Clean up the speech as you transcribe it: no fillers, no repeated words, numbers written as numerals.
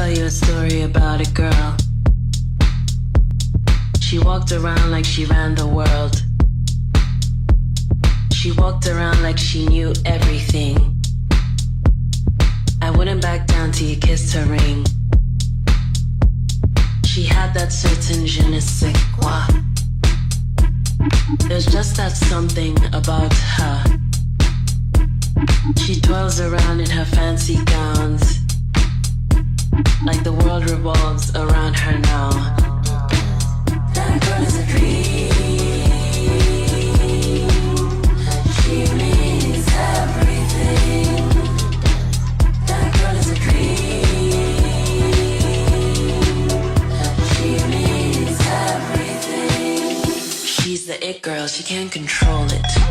tell you a story about a girl. She walked around like she ran the world. She walked around like she knew everything. I wouldn't back down till you kissed her ring. She had that certain je ne sais quoi. There's just that something about her. She twirls around in her fancy gowns, like the world revolves around her now. That girl is a dream. She means everything. That girl is a dream. She means everything. She's the it girl, she can't control it.